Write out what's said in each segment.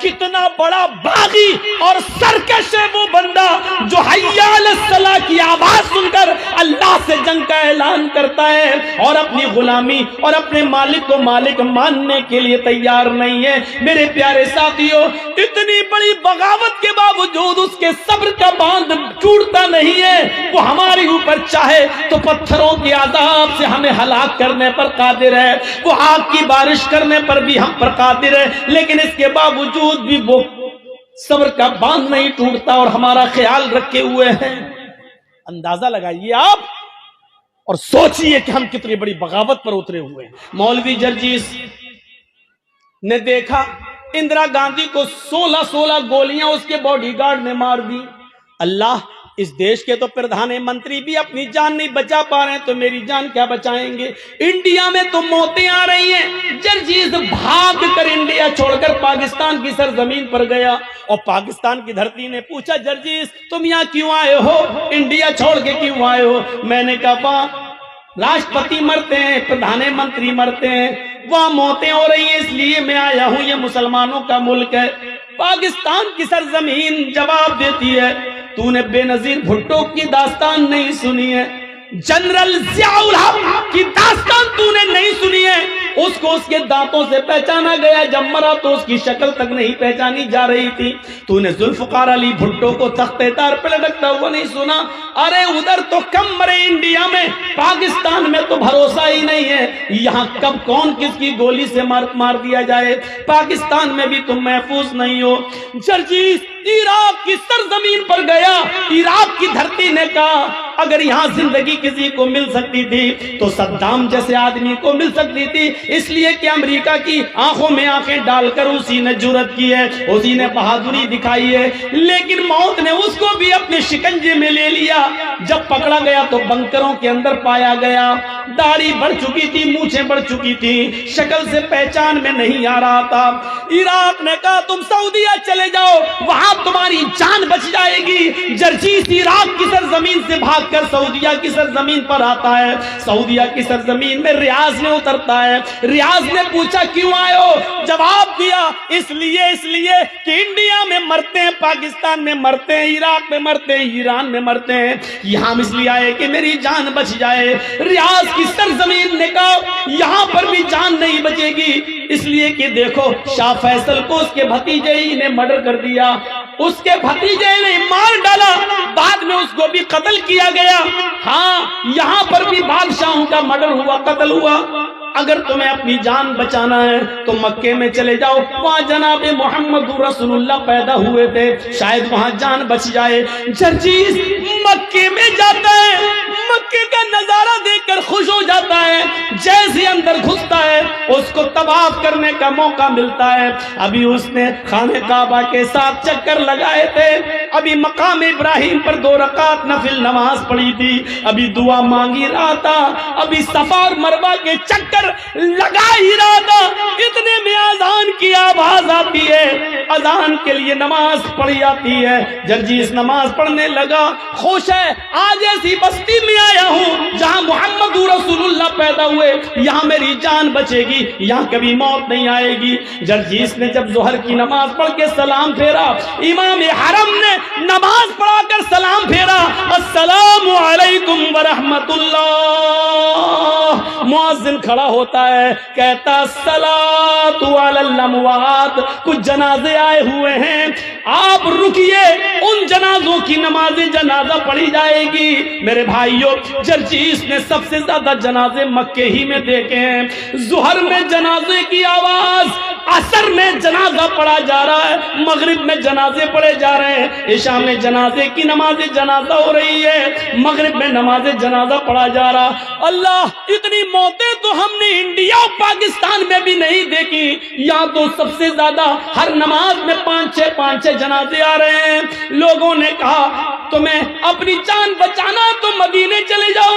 کتنا بڑا باغی اور سرکش ہے وہ بندہ جو حی علی الصلاۃ کی آواز سن کر اللہ سے جنگ کا اعلان کرتا ہے اور اپنی غلامی اور اپنے مالک کو مالک ماننے کے لیے تیار نہیں ہے۔ میرے پیارے ساتھیوں، اتنی بڑی بغاوت کے باوجود اس کے صبر کا باندھ ٹوٹتا نہیں ہے۔ وہ ہمارے اوپر چاہے تو پتھروں کے عذاب سے ہمیں ہلاک کرنے پر قادر ہے، وہ آگ کی بارش کرنے پر بھی ہم پر قادر ہے، لیکن اس کے باوجود بھی وہ صبر کا باندھ نہیں ٹوٹتا اور ہمارا خیال رکھے ہوئے ہیں۔ اندازہ لگائیے آپ اور سوچئے کہ ہم کتنی بڑی بغاوت پر اترے ہوئے ہیں۔ مولوی جرجیس نے دیکھا اندرا گاندھی کو 16 گولیاں اس کے باڈی گارڈ نے مار دی۔ اللہ، اس دیش کے تو پردھان منتری بھی اپنی جان نہیں بچا پا رہے ہیں تو میری جان کیا بچائیں گے؟ انڈیا میں تو موتیں آ رہی ہیں۔ جرجیس بھاگ کر انڈیا چھوڑ کر پاکستان کی سرزمین پر گیا اور پاکستان کی دھرتی نے پوچھا، جرجیس تم یہاں کیوں آئے ہو؟ انڈیا چھوڑ کے کیوں آئے ہو؟ میں نے کہا وہاں راشٹرپتی مرتے ہیں، پردھان منتری مرتے ہیں، وہاں موتیں ہو رہی ہیں، اس لیے میں آیا ہوں، یہ مسلمانوں کا ملک ہے۔ پاکستان کی سرزمین جواب دیتی ہے، تو نے بے نظیر بھٹو کی داستان نہیں سنی ہے، جنرل ضیاء الحق کی داستان تو نے نہیں سنی ہے۔ اس کو اس کے دانتوں سے پہچانا گیا، جب مرا تو اس کی شکل تک نہیں پہچانی جا رہی تھی۔ تو نے ذوالفقار علی بھٹو کو تختے دار پہ لٹکتا ہوا نہیں سنا؟ ارے ادھر تو کم مرے انڈیا میں، پاکستان میں تو بھروسہ ہی نہیں ہے، یہاں کب کون کس کی گولی سے مار دیا جائے، پاکستان میں بھی تم محفوظ نہیں ہو۔ جرجیس عراق کی سرزمین پر گیا، عراق کی دھرتی نے کہا اگر یہاں زندگی کسی کو مل سکتی تھی تو صدام جیسے آدمی کو مل سکتی تھی، اس لیے کہ امریکہ کی آنکھوں میں آنکھیں ڈال کر اسی نے جرأت کی ہے، اسی نے بہادری دکھائی ہے، لیکن موت نے اس کو بھی اپنے شکنجے میں لے لیا۔ جب پکڑا گیا تو بنکروں کے اندر پایا گیا، داڑھی بڑھ چکی تھی، مونچھیں بڑھ چکی تھی، شکل سے پہچان میں نہیں آ رہا تھا۔ عراق نے کہا تم سعودیہ چلے جاؤ، وہاں تمہاری جان بچ جائے گی۔ جرجیس عراق کی سرزمین سے بھاگ کر سعودیہ کی سرزمین پر آتا ہے، سعودیہ کی سرزمین میں ریاض میں اترتا ہے۔ ریاض نے پوچھا کیوں آئے ہو؟ جواب دیا اس لیے کہ انڈیا میں مرتے ہیں، پاکستان میں مرتے ہیں، عراق میں مرتے ہیں، ایران میں مرتے ہیں، یہاں اس لیے آئے کہ میری جان بچ جائے۔ ریاض کی سرزمین نے کہا یہاں پر بھی جان نہیں بچے گی، اس لیے کہ دیکھو شاہ فیصل کو اس کے بھتیجے ہی نے مرڈر کر دیا، اس کے بھتیجے نے مار ڈالا، بعد میں اس کو بھی قتل کیا گیا۔ ہاں یہاں پر بھی بادشاہوں کا مرڈر ہوا، قتل ہوا۔ اگر تمہیں اپنی جان بچانا ہے تو مکے میں چلے جاؤ، وہاں جناب محمد رسول اللہ پیدا ہوئے تھے، شاید وہاں جان بچ جائے۔ جرجیس مکے میں جاتا ہے، مکے کا نظارہ دیکھ کر خوش ہو جاتا ہے، جیسے اندر گھستا ہے اس کو طواف کرنے کا موقع ملتا ہے۔ ابھی اس نے خانہ کعبہ کے ساتھ چکر لگائے تھے، ابھی مقام ابراہیم پر 2 رکعت نفل نماز پڑھی تھی، ابھی دعا مانگی رہا تھا، ابھی صفا اور مروہ کے چکر لگا ہی رہا تھا، اتنے میں اذان کی آواز آتی ہے، اذان کے لیے نماز پڑھی جاتی ہے۔ جرجیس نماز پڑھنے لگا، خوش ہے، آج ایسی بستی میں آیا ہوں جہاں محمد رسول اللہ پیدا ہوئے، یہاں میری جان بچے گی، یہاں کبھی موت نہیں آئے گی۔ جرجیس نے جب ظہر کی نماز پڑھ کے سلام پھیرا، امام حرم نے نماز پڑھا کر سلام پھیرا، السلام علیکم ورحمت اللہ۔ مؤذن کھڑا ہوتا ہے، کہتا الصلاۃ علی الاموات، کچھ جنازے آئے ہوئے ہیں، آپ رکیے، ان جنازوں کی نماز جنازہ پڑھی جائے گی۔ میرے بھائیوں، جرجیس نے سب سے زیادہ جنازے مکے ہی میں دیکھے ہیں۔ ظہر میں جنازے کی آواز، عصر میں جنازہ پڑھا جا رہا ہے، مغرب میں جنازے پڑھے جا رہے ہیں، عشاء میں جنازے کی نماز جنازہ ہو رہی ہے، مغرب میں نماز جنازہ پڑھا جا رہا۔ اللہ، اتنی موتیں تو ہم نے انڈیا اور پاکستان میں بھی نہیں دیکھی، یہاں تو سب سے زیادہ ہر نماز میں 5-6 جنازے آ رہے ہیں۔ لوگوں نے کہا تمہیں اپنی جان بچانا تو مدینے چلے جاؤ،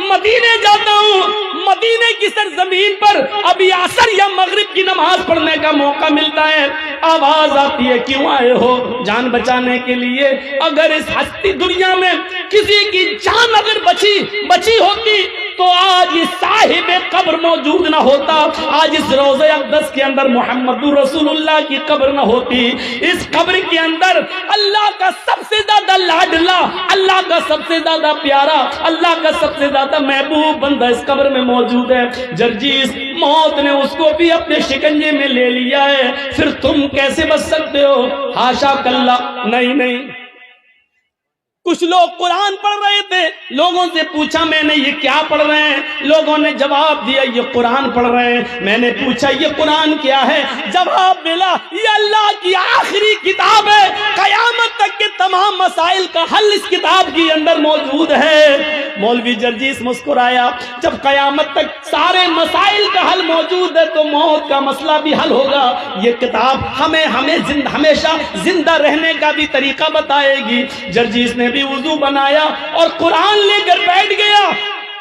مدینے جاتا ہوں، مدینے کی سرزمین پر ابھی عصر یا مغرب کی نماز پڑھنے کا موقع ملتا ہے، آواز آتی ہے کیوں آئے ہو؟ جان بچانے کے لیے۔ اگر اس ہستی دنیا میں کسی کی جان اگر بچی ہوتی تو آج یہ صاحب قبر موجود نہ ہوتا، آج اس روضہ اقدس کے اندر محمد رسول اللہ کی قبر نہ ہوتی۔ اس قبر کے اندر اللہ کا سب سے زیادہ لاڈلا، اللہ کا سب سے زیادہ پیارا، اللہ کا سب سے زیادہ محبوب بندہ اس قبر میں موجود ہے۔ جرجیس، موت نے اس کو بھی اپنے شکنجے میں لے لیا ہے، پھر تم کیسے بچ سکتے ہو؟ حاشا کلّا، نہیں۔ کچھ لوگ قرآن پڑھ رہے تھے، لوگوں سے پوچھا میں نے یہ کیا پڑھ رہے ہیں؟ لوگوں نے جواب دیا یہ قرآن پڑھ رہے ہیں۔ میں نے پوچھا یہ قرآن کیا ہے؟ جواب ملا یہ اللہ کی آخری کتاب ہے، قیامت تک کے تمام مسائل کا حل اس کتاب کے اندر موجود ہے۔ مولوی جرجیس مسکرایا، جب قیامت تک سارے مسائل کا حل موجود ہے تو موت کا مسئلہ بھی حل ہوگا۔ یہ کتاب ہمیں ہمیشہ زندہ رہنے کا بھی طریقہ بتائے گی۔ جرجیس نے بھی وضو بنایا اور قرآن لے کر بیٹھ گیا۔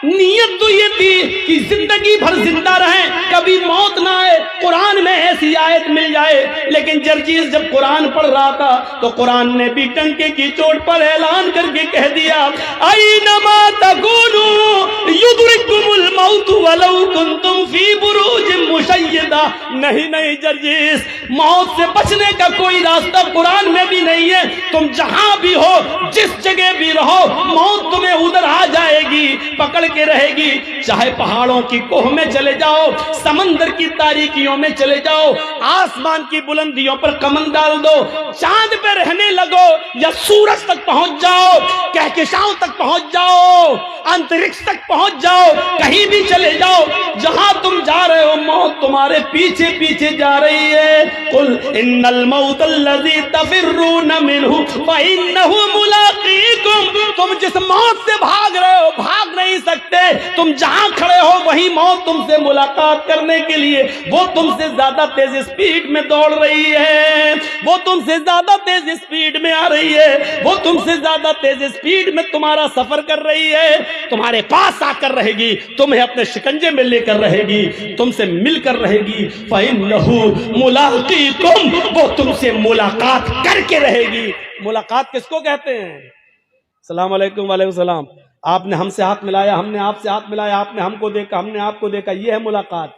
نیت تو یہ تھی کہ زندگی بھر زندہ رہیں، کبھی موت نہ آئے، قرآن میں ایسی آیت مل جائے۔ لیکن جرجیس جب قرآن پڑھ رہا تھا تو قرآن نے بھی ٹنکے کی چوٹ پر اعلان کر کے کہہ دیا اینما تکونوا یدرککم الموت ولو کنتم فی بروج مشیدہ۔ نہیں جرجیس، موت سے بچنے کا کوئی راستہ قرآن میں بھی نہیں ہے۔ تم جہاں بھی ہو، جس جگہ بھی رہو، موت تمہیں ادھر آ جائے گی، پکڑ کے رہے گی۔ چاہے پہاڑوں کی کوہ میں چلے جاؤ، سمندر کی تاریکیوں میں چلے جاؤ، آسمان کی بلندیوں پر کمن ڈال دو، چاند پہ رہنے لگو یا سورج تک پہنچ جاؤ، کہکشاؤں تک پہنچ جاؤ، انترکش تک پہنچ جاؤ، کہیں بھی چلے جاؤ، جہاں تم جا رہے ہو موت تمہارے پیچھے پیچھے جا رہی ہے۔ قل ان الموت الذی تفرون منہ فانہ ملاقیکم۔ تم جس موت سے بھاگ رہے ہو بھاگ نہیں سکتے، تم جہاں کھڑے ہو وہی موت تم سے ملاقات کرنے کے لیے وہ تم سے زیادہ تیز اسپیڈ میں دوڑ رہی ہے، وہ تم سے زیادہ تیز اسپیڈ میں آ رہی ہے، وہ تم سے زیادہ تیز اسپیڈ میں تمہارا سفر کر رہی ہے، تمہارے پاس آ کر رہے گی، تمہیں اپنے شکنجے میں لے کر رہے گی، تم سے مل کر رہے گی۔ فَإِنَّهُ مُلَاقِيكُمْ، وہ تم سے ملاقات کر کے رہے گی۔ ملاقات کس کو کہتے ہیں؟ السلام علیکم۔ وعلیکم السلام۔ آپ نے ہم سے ہاتھ ملایا، ہم نے آپ سے ہاتھ ملایا، آپ نے ہم کو دیکھا، ہم نے آپ کو دیکھا، یہ ہے ملاقات۔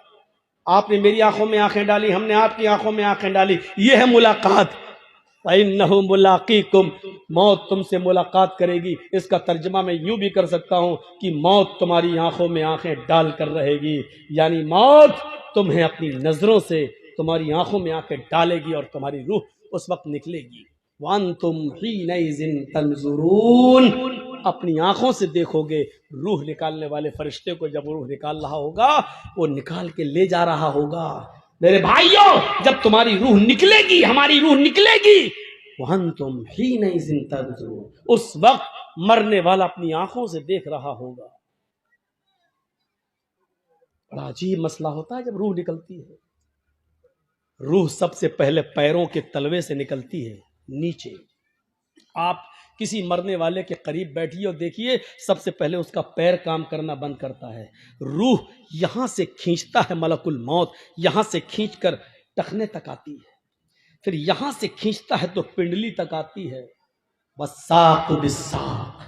آپ نے میری آنکھوں میں آنکھیں ڈالی، ہم نے آپ کی آنکھوں میں آنکھیں ڈالی، یہ ہے ملاقات۔ فَإِنَّهُ مُلَاقِيكُمْ، موت تم سے ملاقات کرے گی۔ اس کا ترجمہ میں یوں بھی کر سکتا ہوں کہ موت تمہاری آنکھوں میں آنکھیں ڈال کر رہے گی، یعنی موت تمہیں اپنی نظروں سے تمہاری آنکھوں میں آنکھیں ڈالے گی اور تمہاری روح اس وقت نکلے گی۔ وَأَنْتُمْ حِينَئِذٍ تَنْظُرُونَ، اپنی آنکھوں سے دیکھو گے۔ روح نکالنے والے فرشتے کو جب روح نکال رہا ہوگا وہ نکال کے لے جا رہا ہوگا۔ میرے بھائیوں، جب تمہاری روح نکلے گی، ہماری روح نکلے گی، وَأَنْتُمْ حِينَئِذٍ تَنْظُرُونَ، اس وقت مرنے والا اپنی آنکھوں سے دیکھ رہا ہوگا۔ بڑا عجیب مسئلہ ہوتا ہے جب روح نکلتی ہے۔ روح سب سے پہلے پیروں کے تلوے سے نکلتی ہے نیچے۔ آپ کسی مرنے والے کے قریب بیٹھیے اور دیکھیے، سب سے پہلے اس کا پیر کام کرنا بند کرتا ہے۔ روح یہاں سے کھینچتا ہے ملک الموت، یہاں سے کھینچ کر ٹخنے تک آتی ہے، پھر یہاں سے کھینچتا ہے تو پنڈلی تک آتی ہے۔ والساق بالساق،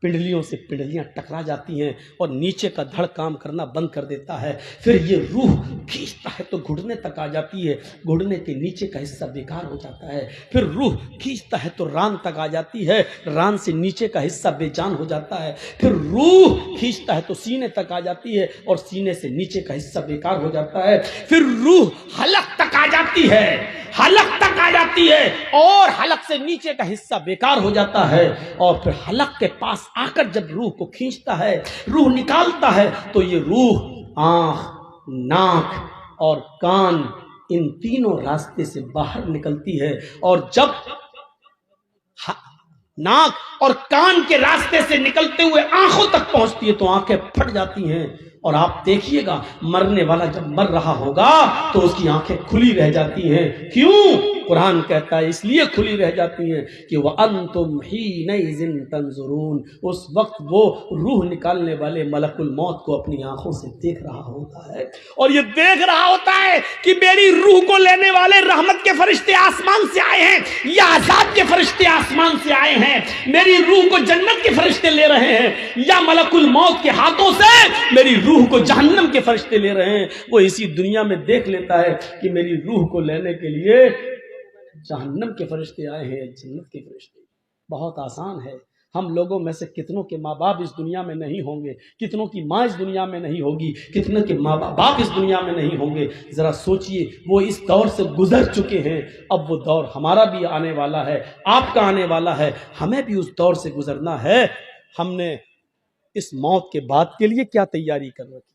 پنڈلیوں سے پنڈلیاں ٹکرا جاتی ہیں اور نیچے کا دھڑ کام کرنا بند کر دیتا ہے۔ پھر یہ روح کھینچتا ہے تو گھٹنے تک آ جاتی ہے، گھٹنے کے نیچے کا حصہ بیکار ہو جاتا ہے۔ پھر روح کھینچتا ہے تو ران تک آ جاتی ہے، ران سے نیچے کا حصہ بے جان ہو جاتا ہے۔ پھر روح کھینچتا ہے تو سینے تک آ جاتی ہے اور سینے سے نیچے کا حصہ بیکار ہو جاتا ہے۔ پھر روح حلق تک آ جاتی ہے، حلق تک آ جاتی ہے اور حلق سے نیچے کا حصہ بیکار ہو جاتا ہے۔ اور پھر حلق کے پاس آ کر جب روح کو کھینچتا ہے، روح نکالتا ہے، تو یہ روح آنکھ، ناک اور کان، ان تینوں راستے سے باہر نکلتی ہے۔ اور جب ناک اور کان کے راستے سے نکلتے ہوئے آنکھوں تک پہنچتی ہے تو آنکھیں پھٹ جاتی ہیں اور آپ دیکھیے گا مرنے والا جب مر رہا ہوگا تو اس کی آنکھیں کھلی رہ جاتی ہیں. کیوں؟ قرآن کہتا ہے اس لیے کھلی رہ جاتی ہیں کہ وَأَنْتُمْ حِينَئِذٍ تَنظُرُونَ، اس وقت وہ روح نکالنے والے ملک الموت کو اپنی آنکھوں سے دیکھ رہا ہوتا ہے، اور یہ دیکھ رہا ہوتا ہے کہ میری روح کو لینے والے رحمت کے فرشتے آسمان سے آئے ہیں یا عذاب کے فرشتے آسمان سے آئے ہیں، میری روح کو جنت کے فرشتے لے رہے ہیں یا ملک الموت کے ہاتھوں سے میری روح کو جہنم کے فرشتے لے رہے ہیں. وہ اسی دنیا میں دیکھ لیتا ہے کہ میری روح کو لینے کے لیے جہنم کے فرشتے آئے ہیں، جنت کے فرشتے. بہت آسان ہے. ہم لوگوں میں سے کتنوں کے ماں باپ اس دنیا میں نہیں ہوں گے، کتنوں کی ماں اس دنیا میں نہیں ہوگی، کتنوں کے ماں باپ اس دنیا میں نہیں ہوں گے. ذرا سوچئے، وہ اس دور سے گزر چکے ہیں، اب وہ دور ہمارا بھی آنے والا ہے، آپ کا آنے والا ہے. ہمیں بھی اس دور سے گزرنا ہے. ہم نے اس موت کے بعد کے لیے کیا تیاری کر رکھی؟